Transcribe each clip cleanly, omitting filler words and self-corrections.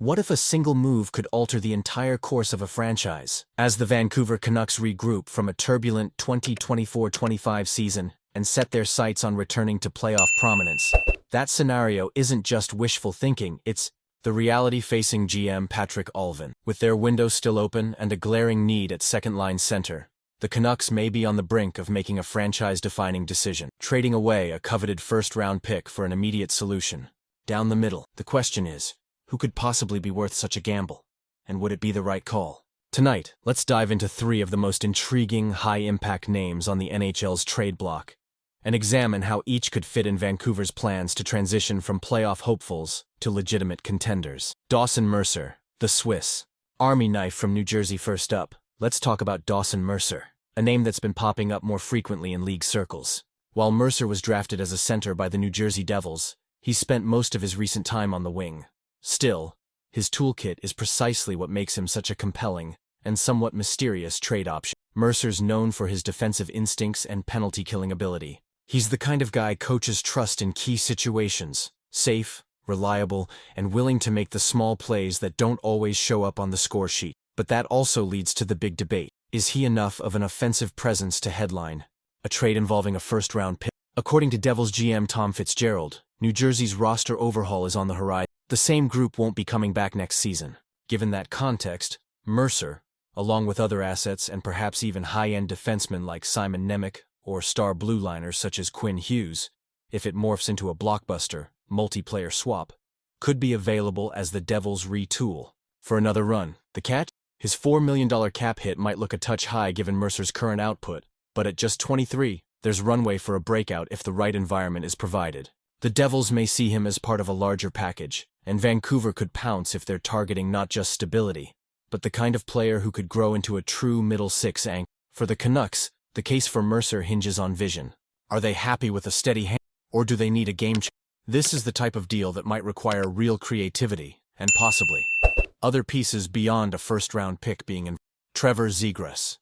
What if a single move could alter the entire course of a franchise? As the Vancouver Canucks regroup from a turbulent 2024-25 season and set their sights on returning to playoff prominence, that scenario isn't just wishful thinking, it's the reality facing GM Patrick Allvin. With their window still open and a glaring need at second-line center, the Canucks may be on the brink of making a franchise-defining decision, trading away a coveted first-round pick for an immediate solution. Down the middle, the question is, who could possibly be worth such a gamble? And would it be the right call? Tonight, let's dive into three of the most intriguing, high-impact names on the NHL's trade block, and examine how each could fit in Vancouver's plans to transition from playoff hopefuls to legitimate contenders. Dawson Mercer, the Swiss Army knife from New Jersey. First up, let's talk about Dawson Mercer, a name that's been popping up more frequently in league circles. While Mercer was drafted as a center by the New Jersey Devils, he spent most of his recent time on the wing. Still, his toolkit is precisely what makes him such a compelling and somewhat mysterious trade option. Mercer's known for his defensive instincts and penalty-killing ability. He's the kind of guy coaches trust in key situations, safe, reliable, and willing to make the small plays that don't always show up on the score sheet. But that also leads to the big debate. Is he enough of an offensive presence to headline a trade involving a first-round pick? According to Devils GM Tom Fitzgerald, New Jersey's roster overhaul is on the horizon. The same group won't be coming back next season. Given that context, Mercer, along with other assets and perhaps even high-end defensemen like Simon Nemec or star blue liners such as Quinn Hughes, if it morphs into a blockbuster, multiplayer swap, could be available as the Devils retool for another run. The catch? His $4 million cap hit might look a touch high given Mercer's current output, but at just 23, there's runway for a breakout if the right environment is provided. The Devils may see him as part of a larger package, and Vancouver could pounce if they're targeting not just stability, but the kind of player who could grow into a true middle six anchor. For the Canucks, the case for Mercer hinges on vision. Are they happy with a steady hand, or do they need a game changer? This is the type of deal that might require real creativity, and possibly other pieces beyond a first-round pick being involved. Trevor Zegress,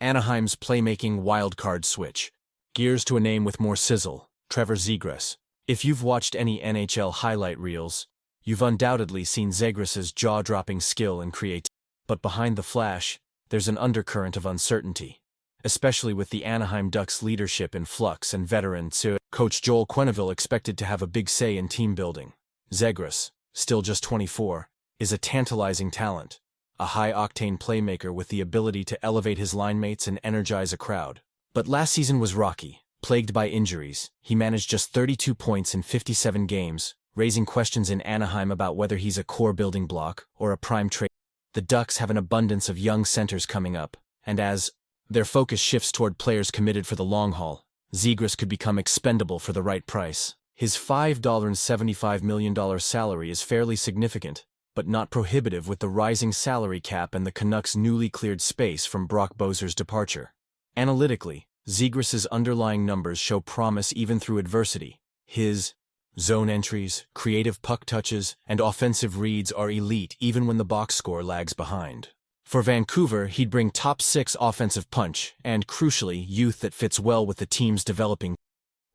Anaheim's playmaking wildcard switch. Gears to a name with more sizzle, Trevor Zegress. If you've watched any NHL highlight reels, you've undoubtedly seen Zegress's jaw-dropping skill and creativity. But behind the flash, there's an undercurrent of uncertainty, especially with the Anaheim Ducks' leadership in flux and veteran coach Joel Quenneville expected to have a big say in team building. Zegress, still just 24, is a tantalizing talent, a high-octane playmaker with the ability to elevate his linemates and energize a crowd. But last season was rocky. Plagued by injuries, he managed just 32 points in 57 games, raising questions in Anaheim about whether he's a core building block or a prime trade. The Ducks have an abundance of young centers coming up, and as their focus shifts toward players committed for the long haul, Zegress could become expendable for the right price. His $5.75 million salary is fairly significant, but not prohibitive with the rising salary cap and the Canucks' newly cleared space from Brock Boeser's departure. Analytically, Zegress's underlying numbers show promise even through adversity. His zone entries, creative puck touches, and offensive reads are elite even when the box score lags behind. For Vancouver, he'd bring top-6 offensive punch and, crucially, youth that fits well with the team's developing.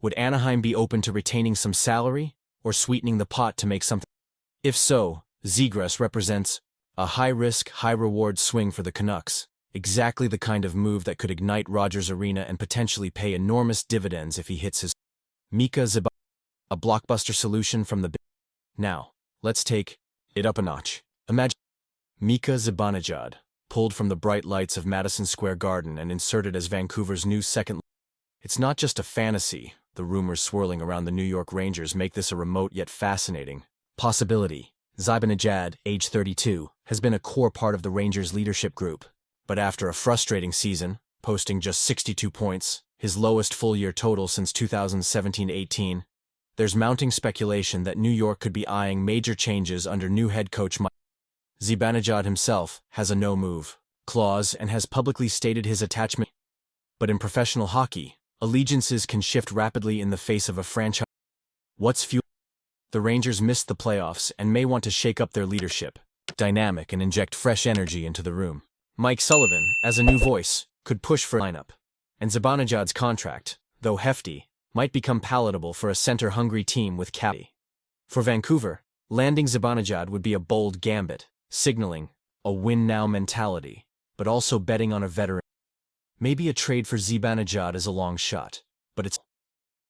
Would Anaheim be open to retaining some salary or sweetening the pot to make something? If so, Zegress represents a high-risk, high-reward swing for the Canucks. Exactly the kind of move that could ignite Rogers Arena and potentially pay enormous dividends if he hits his Mika Zibanejad, a blockbuster solution from the. Now, let's take it up a notch. Imagine Mika Zibanejad, pulled from the bright lights of Madison Square Garden and inserted as Vancouver's new second. It's not just a fantasy. The rumors swirling around the New York Rangers make this a remote yet fascinating possibility. Zibanejad, age 32, has been a core part of the Rangers' leadership group. But after a frustrating season, posting just 62 points, his lowest full-year total since 2017-18, there's mounting speculation that New York could be eyeing major changes under new head coach Mika. Zibanejad himself has a no-move clause and has publicly stated his attachment. But in professional hockey, allegiances can shift rapidly in the face of a franchise. What's fueling? The Rangers missed the playoffs and may want to shake up their leadership dynamic and inject fresh energy into the room. Mike Sullivan, as a new voice, could push for a lineup, and Zibanejad's contract, though hefty, might become palatable for a center-hungry team with cap. For Vancouver, Landing Zibanejad would be a bold gambit, signaling a win-now mentality, but also betting on a veteran. Maybe a trade for Zibanejad is a long shot, but it's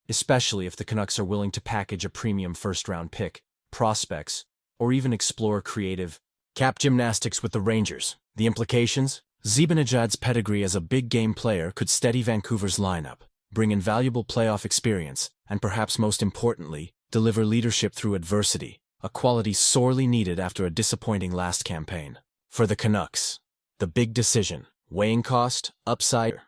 especially if the Canucks are willing to package a premium first-round pick, prospects, or even explore creative cap gymnastics with the Rangers. The implications? Zibanejad's pedigree as a big-game player could steady Vancouver's lineup, bring invaluable playoff experience, and perhaps most importantly, deliver leadership through adversity, a quality sorely needed after a disappointing last campaign. For the Canucks, the big decision, weighing cost, upside.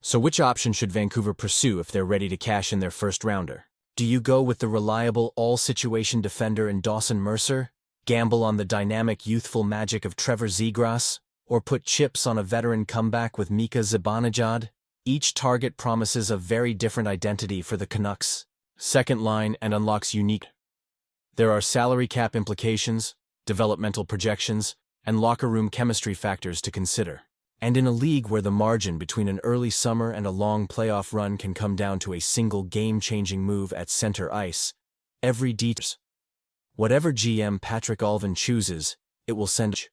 So which option should Vancouver pursue if they're ready to cash in their first-rounder? Do you go with the reliable all-situation defender in Dawson Mercer, gamble on the dynamic youthful magic of Trevor Zegress, or put chips on a veteran comeback with Mika Zibanejad? Each target promises a very different identity for the Canucks' second line and unlocks unique. There are salary cap implications, developmental projections, and locker room chemistry factors to consider. And in a league where the margin between an early summer and a long playoff run can come down to a single game-changing move at center ice, every detail. Whatever GM Patrick Allvin chooses, it will send.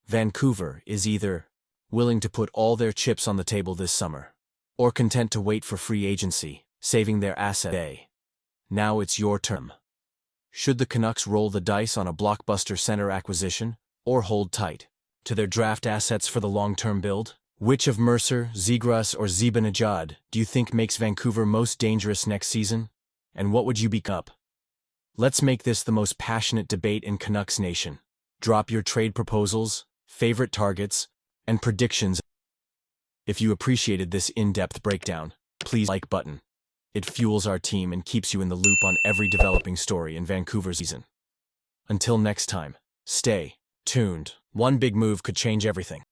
Vancouver is either willing to put all their chips on the table this summer, or content to wait for free agency, saving their asset. Now it's your turn. Should the Canucks roll the dice on a blockbuster center acquisition, or hold tight to their draft assets for the long-term build? Which of Mercer, Zegress, or Zibanejad do you think makes Vancouver most dangerous next season? And what would you be up? Let's make this the most passionate debate in Canucks Nation. Drop your trade proposals, favorite targets, and predictions. If you appreciated this in-depth breakdown, please like button. It fuels our team and keeps you in the loop on every developing story in Vancouver's season. Until next time, stay tuned. One big move could change everything.